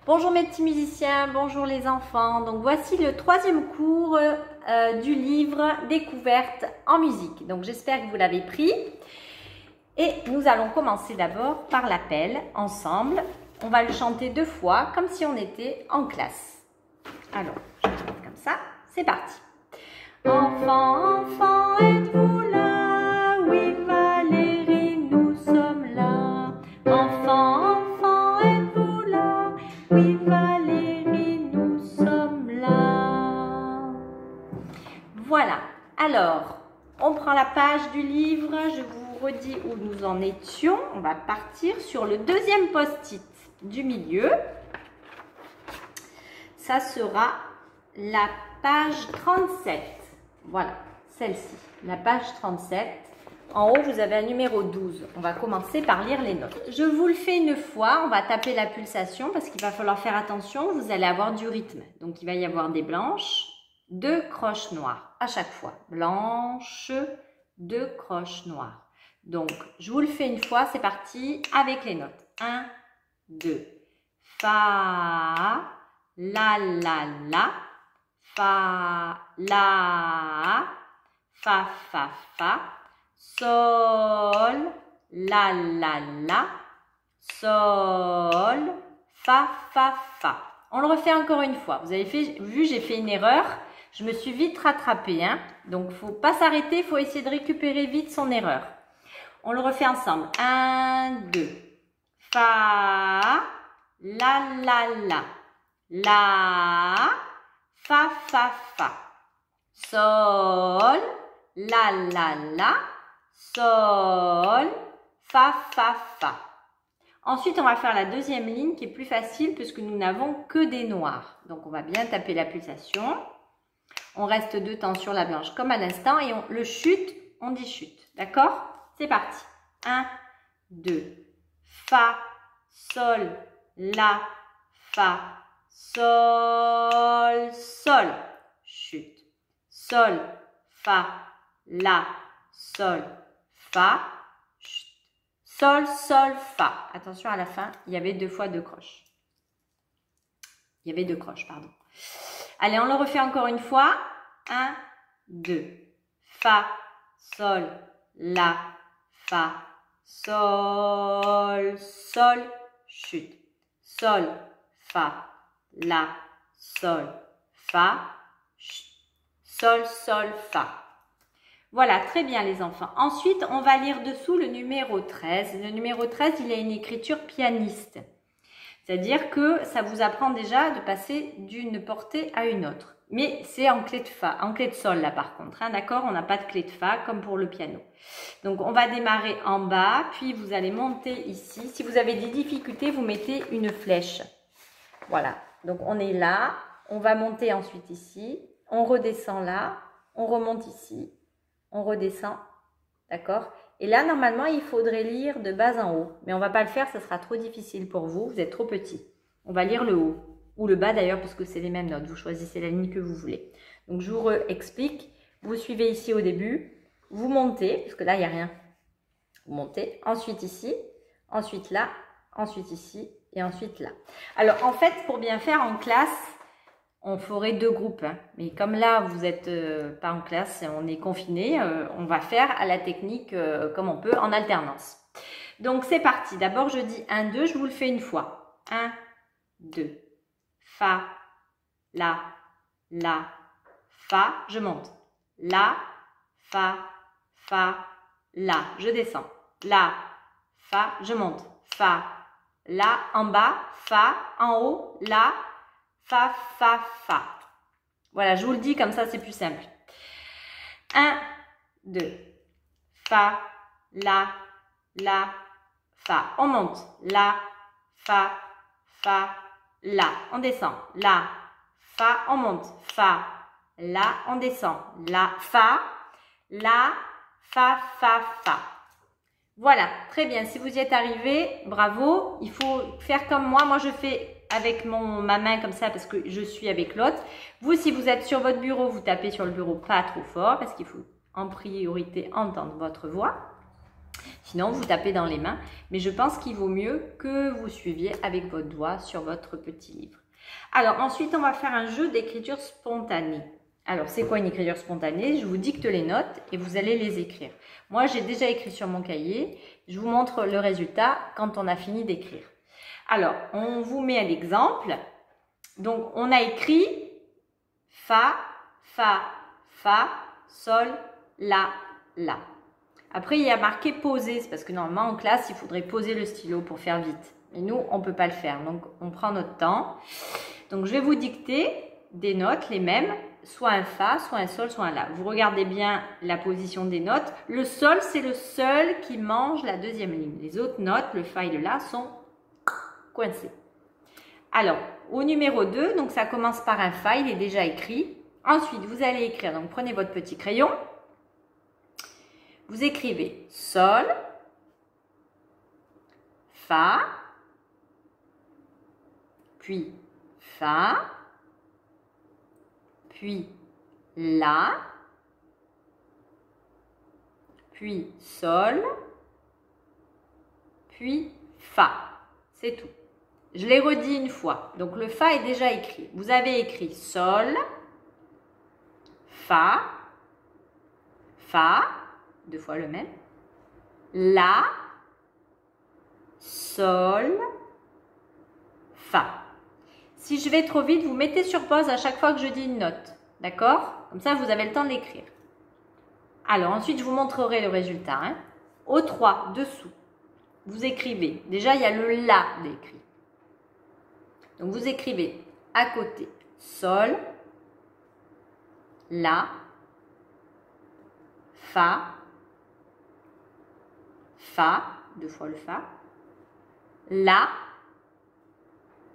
Bonjour mes petits musiciens, bonjour les enfants. Donc voici le troisième cours du livre Découverte en musique. Donc j'espère que vous l'avez pris. Et nous allons commencer d'abord par l'appel ensemble. On va le chanter 2 fois comme si on était en classe. Alors, je vais faire comme ça. C'est parti. Enfants, enfants, êtes-vous là? Oui, Valérie, nous sommes là. Enfants, enfants, êtes-vous là? Oui, Valérie, nous sommes là. Voilà. Alors, on prend la page du livre. Je vous redis où nous en étions. On va partir sur le deuxième post-it du milieu. Ça sera la page 37. Voilà, celle-ci, la page 37. En haut, vous avez un numéro 12. On va commencer par lire les notes. Je vous le fais une fois. On va taper la pulsation parce qu'il va falloir faire attention. Vous allez avoir du rythme. Donc, il va y avoir des blanches, 2 croches noires à chaque fois. Blanche, 2 croches noires. Donc, je vous le fais une fois. C'est parti avec les notes. 1, 2. Fa, la, la, la. Fa, la, fa, fa, fa, sol, la, la, la, sol, fa, fa, fa. On le refait encore une fois. Vous avez vu, j'ai fait une erreur. Je me suis vite rattrapée. Donc, il ne faut pas s'arrêter. Il faut essayer de récupérer vite son erreur. On le refait ensemble. 1, 2. Fa, la, la, la, la. Fa, fa, fa. Sol, la, la, la. Sol, fa, fa, fa. Ensuite, on va faire la deuxième ligne qui est plus facile puisque nous n'avons que des noirs. Donc, on va bien taper la pulsation. On reste 2 temps sur la blanche comme à l'instant et le chute, on dit chute. D'accord? C'est parti. 1, 2. Fa, sol, la, fa. Sol, sol, chute, sol, fa, la, sol, fa, chute, sol, sol, fa. Attention à la fin, il y avait 2 fois 2 croches. Il y avait 2 croches, pardon. Allez, on le refait encore une fois. 1, 2, fa, sol, la, fa, sol, sol, chute, sol, fa, la, sol, fa, sol, sol, fa. Voilà, très bien les enfants. Ensuite, on va lire dessous le numéro 13. Le numéro 13, il a une écriture pianiste. C'est-à-dire que ça vous apprend déjà de passer d'une portée à une autre. Mais c'est en clé de fa, en clé de sol là par contre. D'accord? On n'a pas de clé de fa comme pour le piano. Donc, on va démarrer en bas, puis vous allez monter ici. Si vous avez des difficultés, vous mettez une flèche. Voilà. Donc, on est là, on va monter ensuite ici, on redescend là, on remonte ici, on redescend, d'accord? Et là, normalement, il faudrait lire de bas en haut, mais on ne va pas le faire, ça sera trop difficile pour vous, vous êtes trop petit. On va lire le haut, ou le bas d'ailleurs, parce que c'est les mêmes notes, vous choisissez la ligne que vous voulez. Donc, je vous explique, vous suivez ici au début, vous montez, parce que là, il n'y a rien, vous montez, ensuite ici, ensuite là, ensuite ici, et ensuite là. Alors, en fait, pour bien faire en classe, on ferait 2 groupes. Mais comme là, vous n'êtes pas en classe, on est confiné, on va faire à la technique comme on peut, en alternance. Donc, c'est parti. D'abord, je dis 1, 2, je vous le fais une fois. 1, 2. Fa, la, fa, je monte. La, fa, la, je descends. La, fa, je monte. Fa, la, en bas, fa, en haut, la, fa, fa, fa. Voilà, je vous le dis comme ça, c'est plus simple. 1, 2. Fa, la, fa. On monte. La, fa, la. On descend. La, fa, on monte. Fa, la, on descend. La, fa, fa, fa. Voilà, très bien. Si vous y êtes arrivé, bravo. Il faut faire comme moi. Moi, je fais avec ma main comme ça parce que je suis avec l'autre. Vous, si vous êtes sur votre bureau, vous tapez sur le bureau pas trop fort parce qu'il faut en priorité entendre votre voix. Sinon, vous tapez dans les mains. Mais je pense qu'il vaut mieux que vous suiviez avec votre doigt sur votre petit livre. Alors, ensuite, on va faire un jeu d'écriture spontanée. Alors, c'est quoi une écriture spontanée? Je vous dicte les notes et vous allez les écrire. Moi, j'ai déjà écrit sur mon cahier. Je vous montre le résultat quand on a fini d'écrire. Alors, on vous met un exemple. Donc, on a écrit Fa, Fa, Fa, Sol, La, La. Après, il y a marqué poser. C'est parce que normalement, en classe, il faudrait poser le stylo pour faire vite. Mais nous, on ne peut pas le faire. Donc, on prend notre temps. Donc, je vais vous dicter des notes, les mêmes. Soit un Fa, soit un Sol, soit un La. Vous regardez bien la position des notes. Le Sol, c'est le seul qui mange la deuxième ligne. Les autres notes, le Fa et le La, sont coincés. Alors, au numéro 2, donc ça commence par un Fa, il est déjà écrit. Ensuite, vous allez écrire, donc prenez votre petit crayon. Vous écrivez Sol, Fa, puis Fa, puis La, puis Sol, puis Fa. C'est tout. Je l'ai redit une fois. Donc, le Fa est déjà écrit. Vous avez écrit Sol, Fa, Fa, deux fois le même, La, Sol, Fa. Si je vais trop vite, vous mettez sur pause à chaque fois que je dis une note. D'accord? Comme ça, vous avez le temps de l'écrire. Alors, ensuite, je vous montrerai le résultat. Hein. Au 3, dessous, vous écrivez. Déjà, il y a le La d'écrit. Donc, vous écrivez à côté Sol, La, Fa, Fa, deux fois le Fa, La,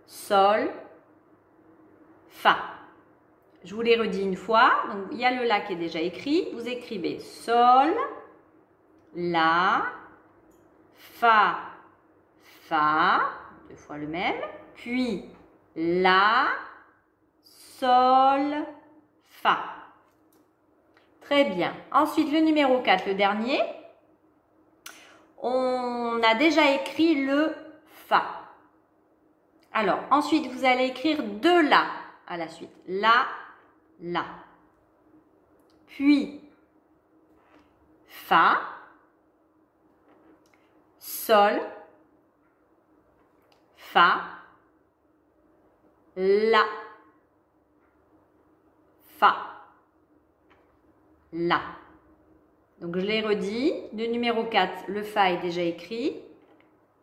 Sol, Fa. Je vous l'ai redit une fois. Donc, il y a le La qui est déjà écrit. Vous écrivez Sol, La, Fa, Fa, deux fois le même, puis La, Sol, Fa. Très bien. Ensuite, le numéro 4, le dernier. On a déjà écrit le Fa. Alors, ensuite, vous allez écrire deux La à la suite. La, La. Puis, Fa, Sol, Fa, La, Fa, La. Donc, je l'ai redit. Le numéro 4, le Fa est déjà écrit.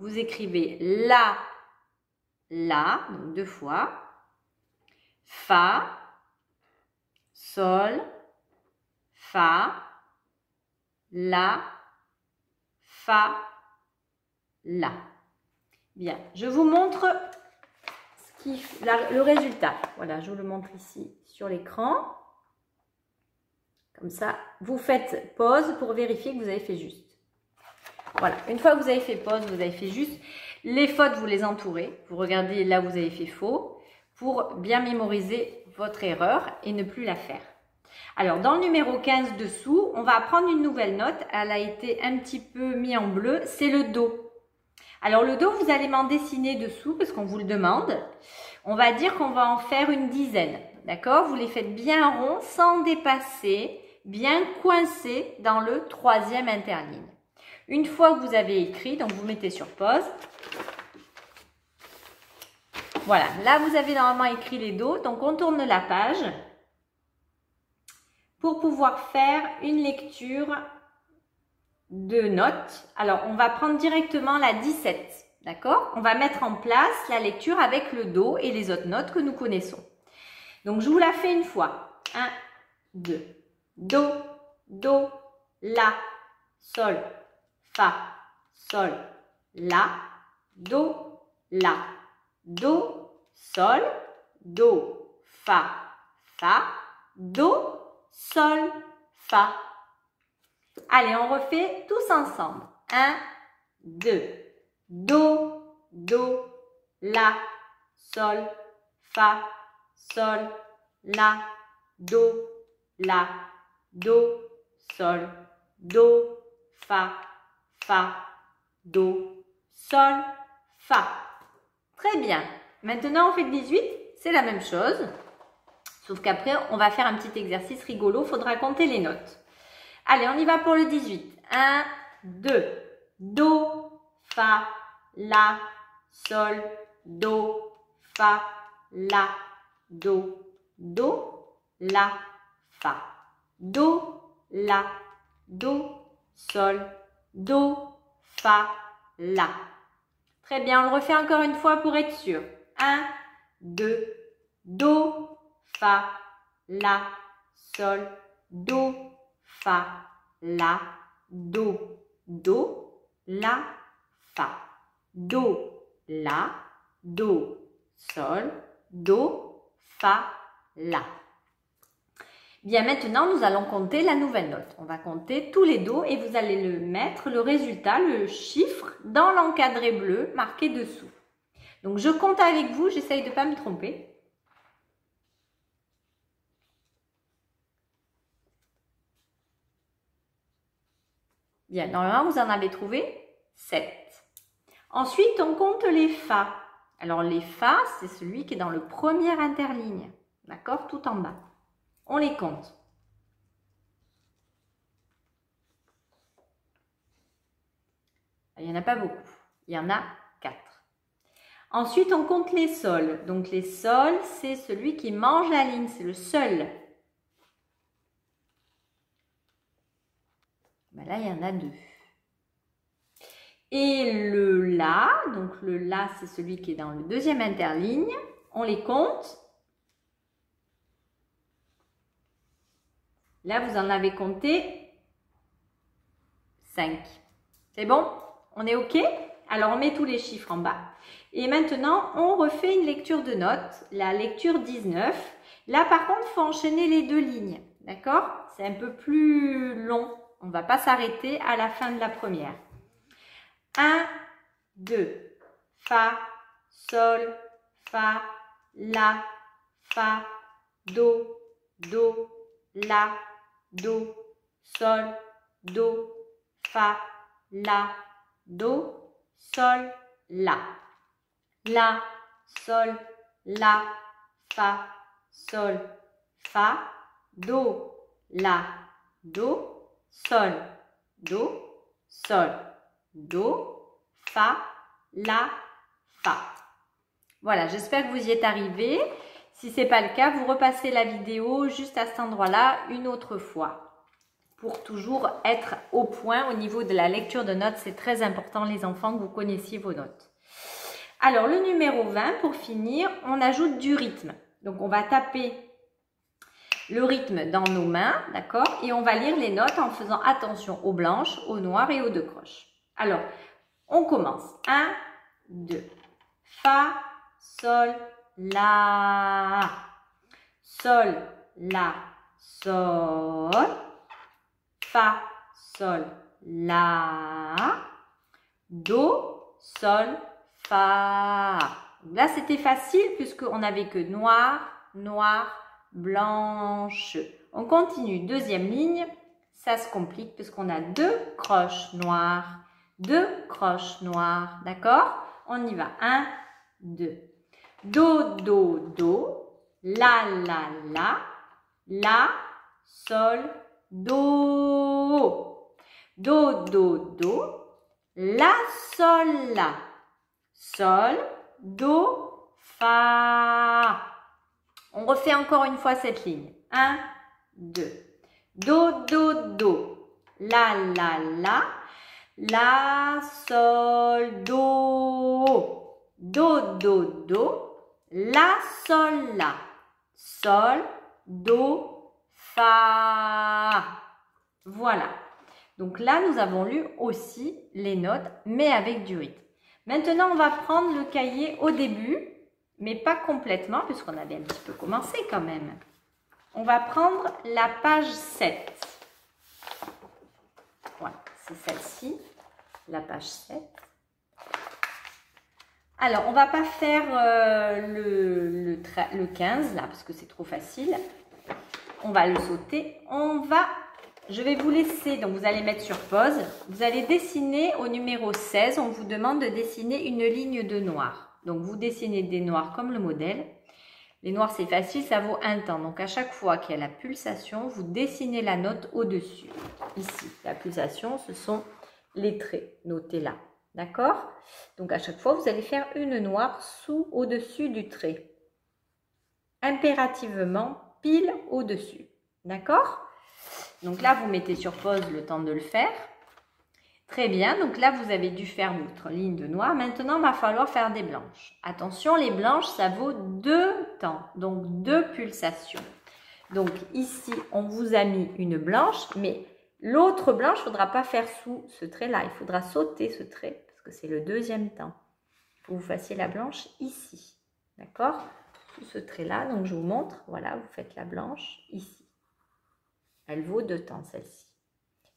Vous écrivez La, La, donc deux fois. Fa, Sol, Fa, La, Fa, La. Bien, je vous montre le résultat. Voilà, je vous le montre ici sur l'écran. Comme ça, vous faites pause pour vérifier que vous avez fait juste. Voilà, une fois que vous avez fait pause, vous avez fait juste. Les fautes, vous les entourez. Vous regardez là où vous avez fait faux pour bien mémoriser votre erreur et ne plus la faire. Alors, dans le numéro 15 dessous, on va prendre une nouvelle note. Elle a été un petit peu mise en bleu. C'est le Do. Alors, le Do, vous allez m'en dessiner dessous parce qu'on vous le demande. On va dire qu'on va en faire une dizaine. D'accord? Vous les faites bien ronds sans dépasser, bien coincés dans le troisième interligne. Une fois que vous avez écrit, donc vous mettez sur pause. Voilà, là vous avez normalement écrit les Do. Donc, on tourne la page pour pouvoir faire une lecture de notes. Alors, on va prendre directement la 17, d'accord? On va mettre en place la lecture avec le Do et les autres notes que nous connaissons. Donc, je vous la fais une fois. 1, 2. Do, Do, La, Sol, Fa, Sol, La, Do, La, Do, Sol, Do, Fa, Fa, Do, Sol, Fa. Allez, on refait tous ensemble. 1, 2. Do, Do, La, Sol, Fa, Sol, La, Do, La, Do, Sol, Do, Fa, fa, do, sol, fa. Très bien. Maintenant, on fait le 18. C'est la même chose. Sauf qu'après, on va faire un petit exercice rigolo. Il faudra compter les notes. Allez, on y va pour le 18. 1, 2. Do, fa, la, sol, do, fa, la, do, do, la, fa. Do, la, do, sol, do, fa, la. Très bien, on le refait encore une fois pour être sûr. 1, 2, do, fa, la, sol, do, fa, la, do, do, la, fa. Do, la, do, sol, do, fa, la. Bien, maintenant, nous allons compter la nouvelle note. On va compter tous les do et vous allez le mettre, le résultat, le chiffre, dans l'encadré bleu marqué dessous. Donc, je compte avec vous, j'essaye de ne pas me tromper. Bien, normalement, vous en avez trouvé 7. Ensuite, on compte les fa. Alors, les fa, c'est celui qui est dans le premier interligne. D'accord? Tout en bas. On les compte. Il n'y en a pas beaucoup. Il y en a 4. Ensuite, on compte les sols. Donc, les sols, c'est celui qui mange la ligne. C'est le seul. Ben là, il y en a 2. Et le la, donc le la, c'est celui qui est dans le deuxième interligne. On les compte. Là, vous en avez compté 5. C'est bon? On est OK? Alors, on met tous les chiffres en bas. Et maintenant, on refait une lecture de notes, la lecture 19. Là, par contre, il faut enchaîner les 2 lignes. D'accord? C'est un peu plus long. On ne va pas s'arrêter à la fin de la première. 1, 2, fa, sol, fa, la, fa, do, do, la, do, sol, do, fa, la, do, sol, la. La, sol, la, fa, sol, fa, do, la, do, sol, do, sol, do, fa, la, fa. Voilà, j'espère que vous y êtes arrivés. Si ce n'est pas le cas, vous repassez la vidéo juste à cet endroit-là une autre fois pour toujours être au point au niveau de la lecture de notes. C'est très important, les enfants, que vous connaissiez vos notes. Alors, le numéro 20, pour finir, on ajoute du rythme. Donc, on va taper le rythme dans nos mains, d'accord? Et on va lire les notes en faisant attention aux blanches, aux noires et aux 2 croches. Alors, on commence. 1, 2. Fa, sol, la. Sol, la, sol. Fa, sol, la. Do, sol, fa. Là, c'était facile puisqu'on n'avait que noir, noir, blanche. On continue. Deuxième ligne. Ça se complique puisqu'on a 2 croches noires. 2 croches noires. D'accord? On y va. 1, 2. Do, do, do. La, la, la. La, sol, do. Do, do, do. La, sol, la. Sol, do, fa. On refait encore une fois cette ligne. 1, 2. Do, do, do. La, la, la. La, sol, do. Do, do, do. La, sol, la. Sol, do, fa. Voilà. Donc là, nous avons lu aussi les notes, mais avec du rythme. Maintenant, on va prendre le cahier au début, mais pas complètement, puisqu'on avait un petit peu commencé quand même. On va prendre la page 7. Voilà, c'est celle-ci, la page 7. Alors, on ne va pas faire le 15, là, parce que c'est trop facile. On va le sauter. On va Je vais vous laisser, donc vous allez mettre sur pause. Vous allez dessiner au numéro 16. On vous demande de dessiner une ligne de noir. Donc vous dessinez des noirs comme le modèle. Les noirs, c'est facile, ça vaut un temps. Donc à chaque fois qu'il y a la pulsation, vous dessinez la note au-dessus. Ici, la pulsation, ce sont les traits notés là. D'accord? Donc à chaque fois, vous allez faire une noire au-dessus du trait. Impérativement, pile au-dessus. D'accord? Donc là, vous mettez sur pause le temps de le faire. Très bien, donc là, vous avez dû faire votre ligne de noir. Maintenant, il va falloir faire des blanches. Attention, les blanches, ça vaut 2 temps, donc 2 pulsations. Donc ici, on vous a mis une blanche, mais l'autre blanche, il ne faudra pas faire sous ce trait-là. Il faudra sauter ce trait, parce que c'est le 2e temps. Il faut que vous fassiez la blanche ici, d'accord? Sous ce trait-là, donc je vous montre. Voilà, vous faites la blanche ici. Elle vaut 2 temps, celle-ci.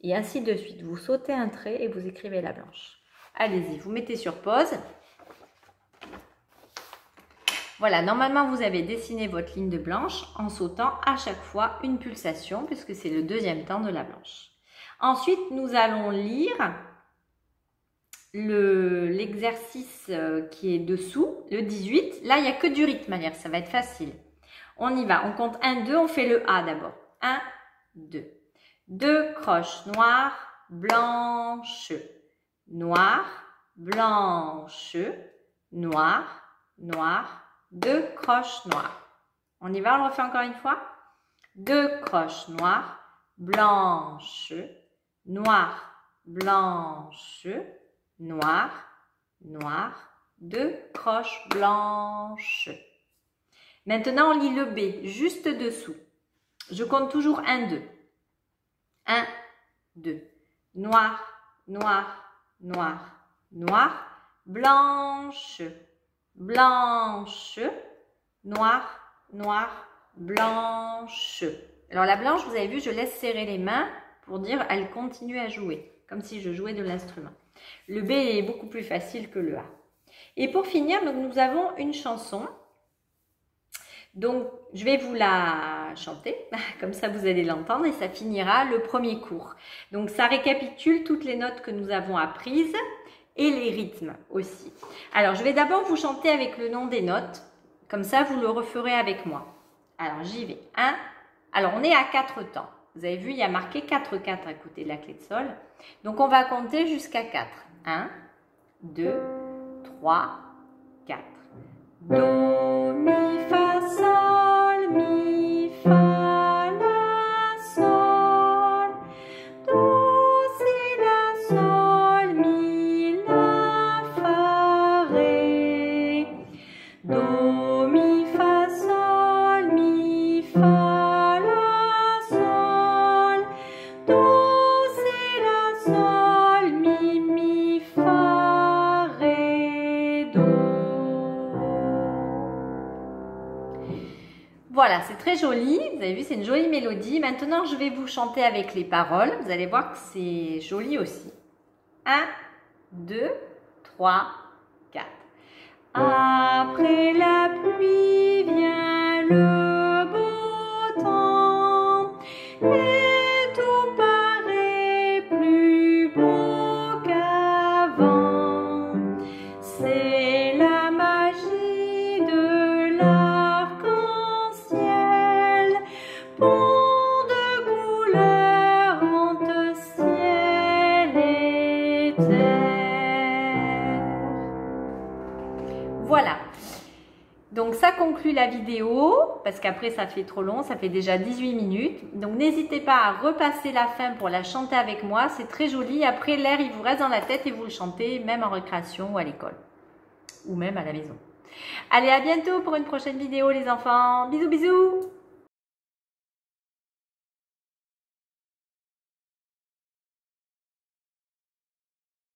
Et ainsi de suite. Vous sautez un trait et vous écrivez la blanche. Allez-y, vous mettez sur pause. Voilà, normalement, vous avez dessiné votre ligne de blanche en sautant à chaque fois une pulsation, puisque c'est le 2e temps de la blanche. Ensuite, nous allons lire l'exercice qui est dessous, le 18. Là, il n'y a que du rythme à lire, ça va être facile. On y va, on compte 1, 2, on fait le A d'abord. 1, 2. 2 croches noires, blanches, noires, blanches, noires, noires, 2 croches noires. On y va, on le refait encore une fois. 2 croches noires, blanches, noires, blanches, noires, noires, 2 croches blanches. Maintenant, on lit le B, juste dessous. Je compte toujours 1, 2. 1, 2. Noir, noir, noir, noir, blanche, blanche, noir, noir, blanche. Alors la blanche, vous avez vu, je laisse serrer les mains pour dire elle continue à jouer, comme si je jouais de l'instrument. Le B est beaucoup plus facile que le A. Et pour finir, donc, nous avons une chanson. Donc, je vais vous la chanter, comme ça vous allez l'entendre et ça finira le premier cours. Donc, ça récapitule toutes les notes que nous avons apprises et les rythmes aussi. Alors, je vais d'abord vous chanter avec le nom des notes, comme ça vous le referez avec moi. Alors, j'y vais. 1. Alors, on est à 4 temps. Vous avez vu, il y a marqué 4-4 à côté de la clé de sol. Donc, on va compter jusqu'à 4. 1, 2, 3, 4. Do, mi, fa, sol, mi, fa, la, sol. Do, si, la, sol, mi, la, fa, ré. Do, mi, fa, sol, mi, fa, la, sol. Do, si, la, sol, mi, fa, ré, do. Voilà, c'est très joli. Vous avez vu, c'est une jolie mélodie. Maintenant, je vais vous chanter avec les paroles. Vous allez voir que c'est joli aussi. 1, 2, 3, 4. Après la pluie vient le beau temps. Et tout paraît plus beau qu'avant. C'est la magie de l'arc-en-ciel, pont de couleurs entre ciel et terre. Voilà. Donc ça conclut la vidéo, parce qu'après ça fait trop long, ça fait déjà 18 minutes. Donc n'hésitez pas à repasser la fin pour la chanter avec moi, c'est très joli. Après l'air il vous reste dans la tête et vous le chantez même en récréation ou à l'école. Ou même à la maison. Allez, à bientôt pour une prochaine vidéo les enfants. Bisous bisous.